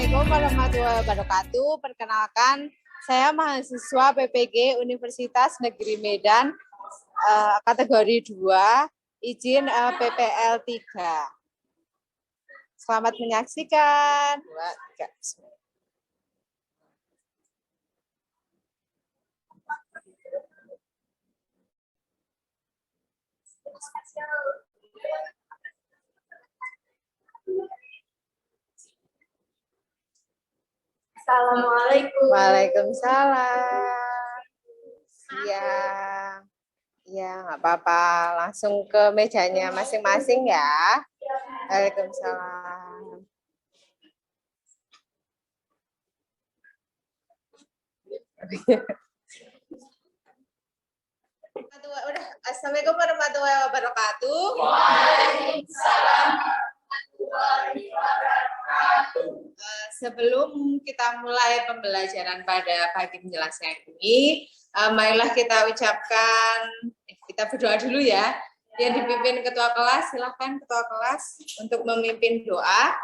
Assalamualaikum warahmatullahi wabarakatuh. Perkenalkan, saya mahasiswa PPG Universitas Negeri Medan, kategori 2, izin PPL 3. Selamat menyaksikan. 2, 3. Assalamualaikum. Waalaikumsalam. Iya, ya nggak apa-apa. Langsung ke mejanya masing-masing ya. Waalaikumsalam. Udah. Assalamualaikum warahmatullahi wabarakatuh. Waalaikumsalam warahmatullahi wabarakatuh. Sebelum kita mulai pembelajaran pada pagi menjelang siang ini, marilah kita ucapkan, kita berdoa dulu ya. Yang dipimpin ketua kelas, silahkan ketua kelas untuk memimpin doa.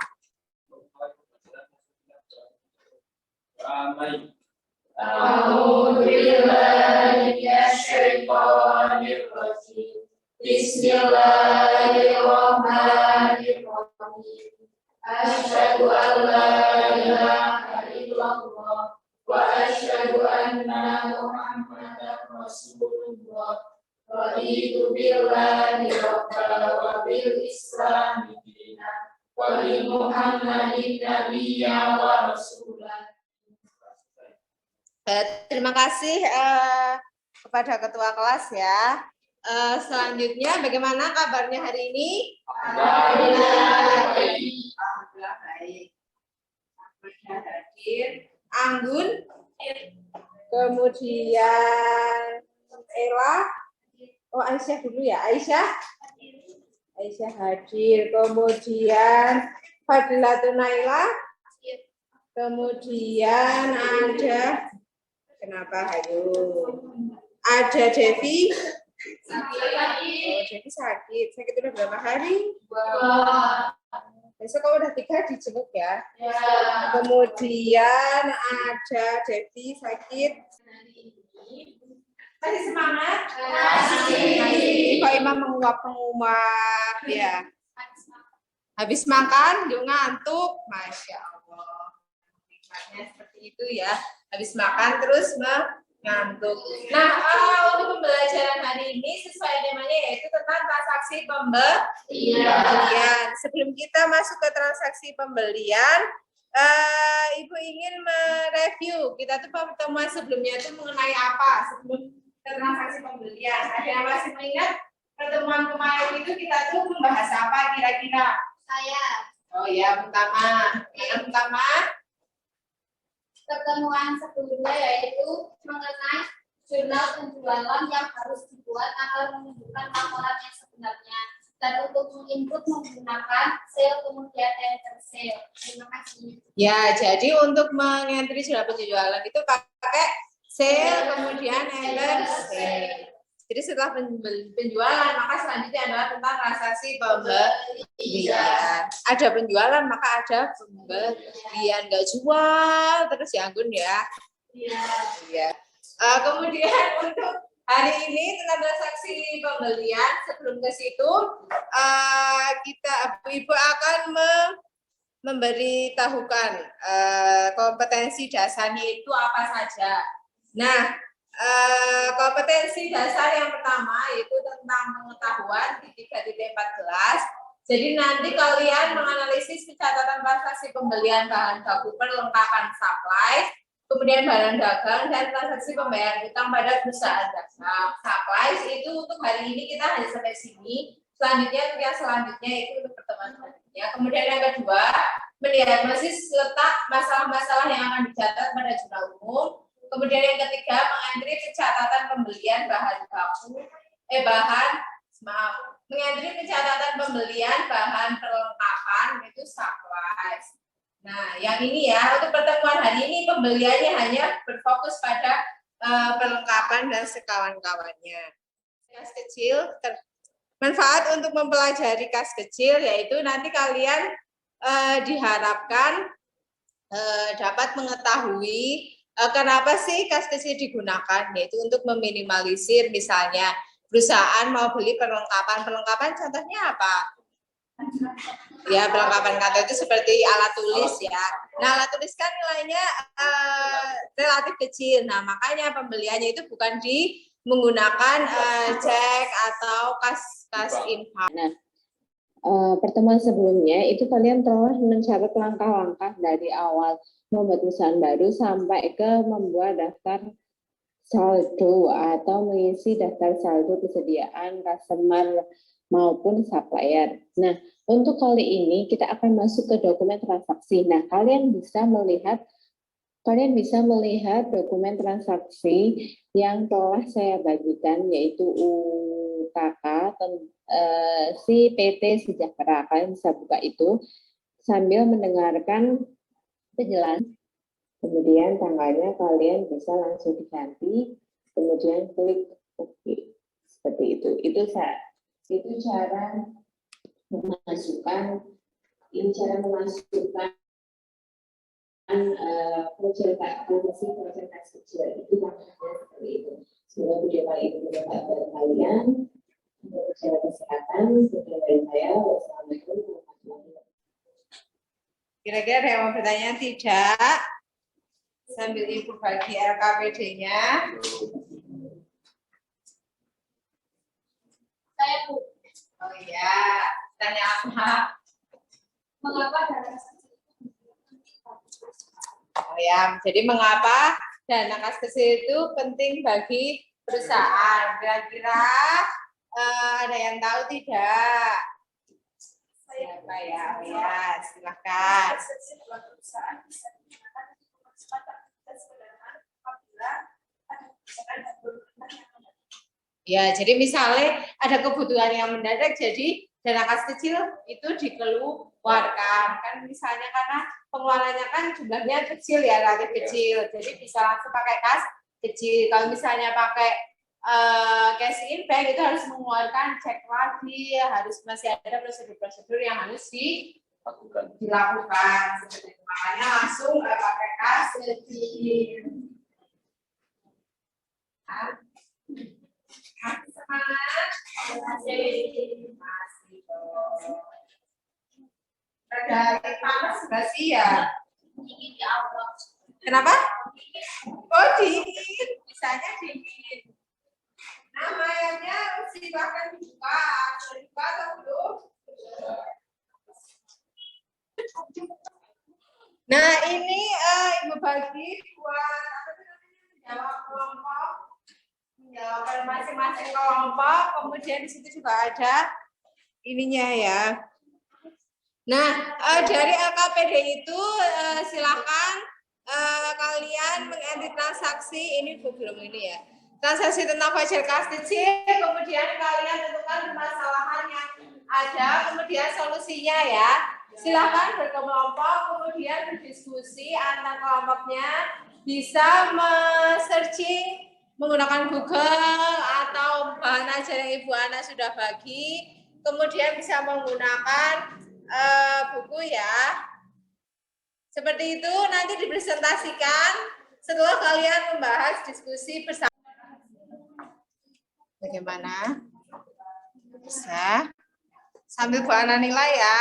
Bismillahirrahmanirrahim. Asyhadu an la ilaha illallah wa asyhadu anna Muhammadar Rasulullah. Raditu billahi rabban wa bil Islami dinan wa bi Muhammadin nabiyyan wa rasulan. Terima kasih kepada ketua kelas ya. Selanjutnya, bagaimana kabarnya hari ini? Alhamdulillah baik. Hadir. Anggun, kemudian Ella, Aisyah dulu ya, Aisyah hadir, kemudian Fadilatun Naila, kemudian ada, kenapa ada Devi. Devi sakit udah berapa hari? Besok kalau udah 3 dijenguk ya. Kemudian ada Devi sakit. Masih semangat? Masih. Kok Imam menguap ya. Habis makan, dia ngantuk. Masya Allah. Nikmatnya seperti itu ya. Habis makan terus ngantuk. Nah, untuk pembelajaran hari ini sesuai temanya yaitu tentang transaksi pembelian. Sebelum kita masuk ke transaksi pembelian, Ibu ingin mereview kita tuh pertemuan sebelumnya itu mengenai apa sebelum ke transaksi pembelian. Ada yang masih mengingat pertemuan kemarin itu kita tuh membahas apa kira-kira? Saya. Oh ya, yang pertama. Pertemuan sebelumnya yaitu mengenai jurnal penjualan yang harus dibuat agar menunjukkan laporan yang sebenarnya dan untuk menginput menggunakan sale kemudian enter sale. Terima kasih. Ya, jadi untuk mengentri jurnal penjualan itu pakai sale kemudian enter sale. Jadi setelah penjualan maka selanjutnya adalah tentang transaksi pembelian. Ada penjualan maka ada pembelian, nggak jual terus ya Anggun ya. Iya. Kemudian untuk hari ini tentang transaksi pembelian, sebelum ke situ Ibu akan memberitahukan kompetensi dasarnya itu apa saja. Nah, kompetensi dasar yang pertama yaitu tentang pengetahuan di 3.14. Jadi nanti kalian menganalisis pencatatan transaksi pembelian bahan baku perlengkapan supply, kemudian barang dagang dan transaksi pembayaran utang pada perusahaan dagang. Supply itu untuk hari ini kita hanya sampai sini. Selanjutnya itu untuk pertemuan selanjutnya. Kemudian yang kedua, mendiagnosis letak masalah-masalah yang akan dicatat pada jurnal umum. Kemudian yang ketiga, mengentri pencatatan pembelian mengentri pencatatan pembelian bahan perlengkapan itu supplies. Nah, yang ini ya, untuk pertemuan hari ini pembeliannya hanya berfokus pada perlengkapan dan sekawan-kawannya. Kas kecil, manfaat untuk mempelajari kas kecil yaitu nanti kalian diharapkan dapat mengetahui kenapa sih kas kecil digunakan, yaitu untuk meminimalisir misalnya perusahaan mau beli perlengkapan contohnya apa? Ya, perlengkapan kantor itu seperti alat tulis ya. Nah, alat tulis kan nilainya relatif kecil. Nah, makanya pembeliannya itu bukan menggunakan cek atau kas infak. Nah, pertemuan sebelumnya itu kalian telah mencatat langkah-langkah dari awal membuat perusahaan baru sampai ke membuat daftar saldo atau mengisi daftar saldo persediaan customer maupun supplier. Nah, untuk kali ini kita akan masuk ke dokumen transaksi. Nah, kalian bisa melihat dokumen transaksi yang telah saya bagikan, yaitu UKK si PT Sejahtera. Kalian bisa buka itu sambil mendengarkan penjelasan. Kemudian tanggalnya kalian bisa langsung diganti, kemudian klik OK. Seperti itu. Itu cara memasukkan persentase kecil itu namanya seperti itu. Semoga video kali ini bermanfaat bagi kalian. Untuk jaga kesehatan, sekian dari saya. Wassalamualaikum warahmatullahi wabarakatuh. Kira-kira ada yang mau bertanya? Tidak? Sambil ibu bagi LKPD-nya. Saya Bu. Oh iya, tanya apa? Mengapa dana kas kecil itu penting? Oh ya, jadi mengapa dana kas kecil itu penting bagi perusahaan? Kira-kira ada yang tahu tidak? Siapa ya? Oh ya, silakan. Ya, jadi misalnya ada kebutuhan yang mendadak, jadi dana kas kecil itu dikeluarkan. Kan misalnya karena pengeluarannya kan jumlahnya kecil ya, relatif kecil. Jadi bisa langsung pakai kas kecil. Kalau misalnya pakai cash in bank itu harus mengeluarkan cek lagi, harus masih ada prosedur-prosedur yang harus dilakukan. Seperti itu. Makanya langsung pakai kas kecil. Semangat. Masih dong. Ada panas nggak sih ya? Dingin di awal. Kenapa? Oh dingin, bisanya dingin. Nah, mayatnya silakan dibuka. Sudah dibuka atau belum? Nah, ini Ibu bagi buat menjawab kelompok, menjawab masing-masing kelompok. Kemudian di situ juga ada ininya ya. Nah, dari LKPD itu silakan kalian mengedit transaksi ini belum ini ya. Transaksi tentang voucher kas kecil, kemudian kalian tentukan permasalahan yang ada, kemudian solusinya ya. Silakan berkelompok, kemudian berdiskusi antar kelompoknya, bisa searching menggunakan Google atau bahan ajar yang Ibu Ana sudah bagi, kemudian bisa menggunakan buku ya. Seperti itu nanti dipresentasikan setelah kalian membahas diskusi bersama. Bagaimana? Bisa? Sambil Bu Ana nilai ya.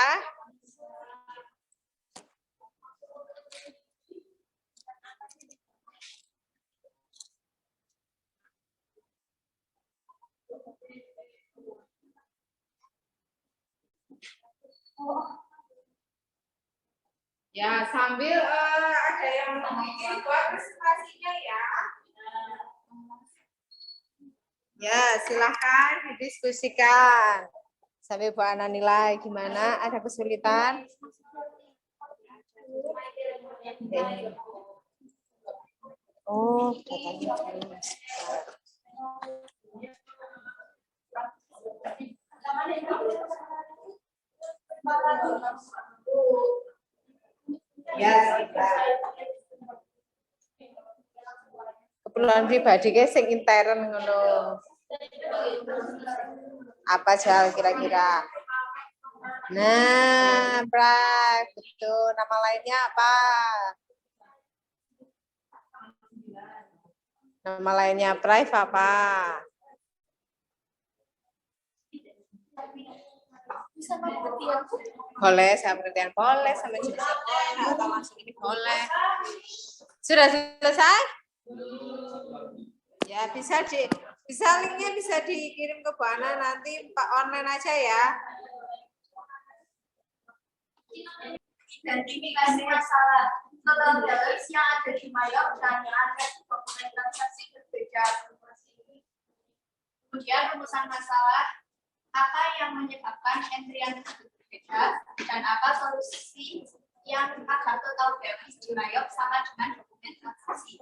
Ya, sambil ada yang bikin buat presentasinya ya. Ya, silahkan didiskusikan. Sambil Bu Ana nilai gimana? Ada kesulitan? Oh, datanya dulu. Ya, keperluan pribadi guys sing intern ngono. Apa Jal kira-kira? Nah, Prai, betul. Nama lainnya apa? Nama lainnya Prai apa? Boleh, saya pengertian boleh, sama jenisnya boleh, atau langsung ini boleh. Sudah selesai? Ya, bisa linknya bisa dikirim ke Bu Ana, nanti Pak online aja ya. Identifikasi masalah. Kegagalan yang ada di Mayok dan yang ada di dokumen transaksi berbeda. Kemudian rumusan masalah, apa yang menyebabkan entry yang berbeda dan apa solusi yang agar total damage di Mayok sama dengan dokumen transaksi.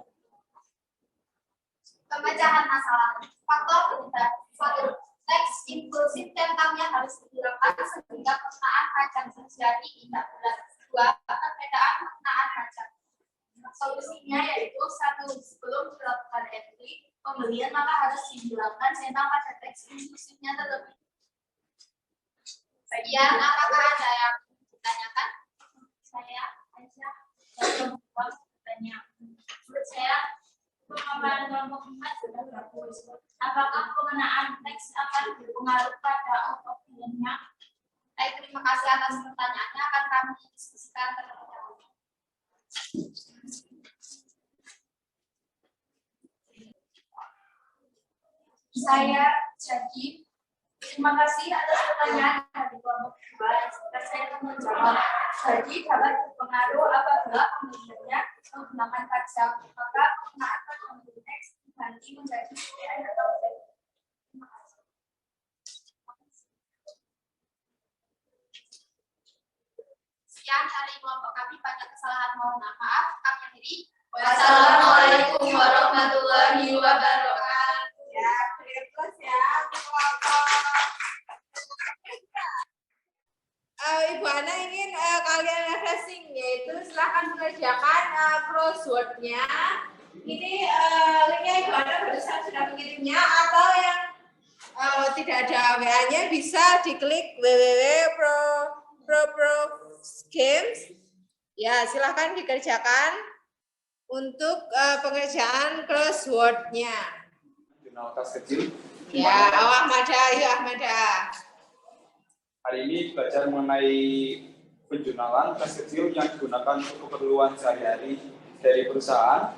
Pemecahan masalah. Faktor penyebab. Satu, teks inklusif tentangnya harus dihilangkan sehingga penggunaan pajak terjadi tidak berat. Dua, perbedaan penggunaan pajak. Solusinya yaitu satu, sebelum dilakukan entry pembelian maka harus dihilangkan sehingga pajak teks inklusifnya terlebih. Bagian apakah ada yang ditanyakan? Saya aja bertanya. Menurut saya pengembangan kelompok 4 sudah bagus. Apakah penggunaan teks akan berpengaruh pada ongkos filmnya? Terima kasih atas pertanyaannya, akan kami diskusikan terlebih dahulu. Saya jadi terima kasih atas pertanyaan dari kelompok 2. Saya akan menjawab. Jadi dapat berpengaruh apabila pembeliannya menggunakan pajak, maka penggunaan pajak teks diganti menjadi PPN atau PPN. Sekian dari kelompok kami, banyak kesalahan, mohon maaf. Kami akhiri. Wassalamualaikum warahmatullahi wabarakatuh. Ya, terus ya, kelompok. Ibu Ana ingin kalian refreshing, yaitu silahkan mengerjakan crossword-nya. Ini linknya Ibu Ana barusan sudah mengirimnya, atau yang tidak ada WA-nya bisa diklik www.pro-games. Ya, silahkan dikerjakan untuk pengerjaan crossword-nya. Jurnal tas kecil. Ya, Ahmada, yuk Ahmada. Hari ini belajar mengenai penjurnalan tas kecil yang digunakan untuk keperluan sehari-hari dari perusahaan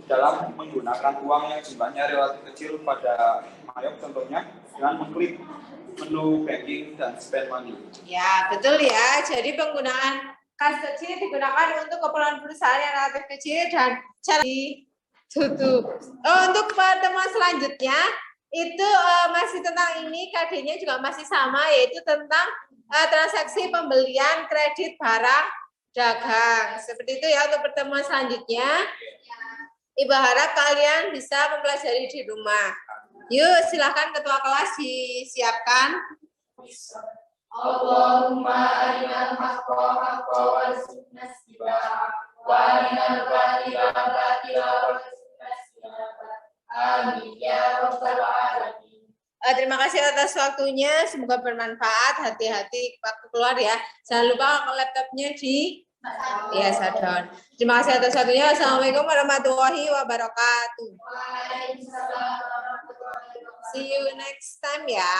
dalam menggunakan uang yang jumlahnya relatif kecil pada Mayok, contohnya dengan mengklik menu banking dan spend money. Ya, betul ya. Jadi penggunaan kas kecil digunakan untuk keperluan perusahaan yang relatif kecil dan cara ditutup. Untuk pertemuan selanjutnya itu masih tentang ini, KD-nya juga masih sama, yaitu tentang transaksi pembelian kredit barang dagang. Seperti itu ya untuk pertemuan selanjutnya. Ibu harap kalian bisa mempelajari di rumah. Yuk, silakan ketua kelas disiapkan. Allahumma arinal haqqa haqqa warzuqna ittiba'ah wa arinal batila batila warzuqna ijtinabah. Amin ya rabbal alamin. Terima kasih atas waktunya, semoga bermanfaat. Hati-hati waktu keluar ya. Jangan lupa laptopnya di shut down. Terima kasih atas waktunya. Assalamualaikum warahmatullahi wabarakatuh. Waalaikumsalam warahmatullahi wabarakatuh. See you next time ya.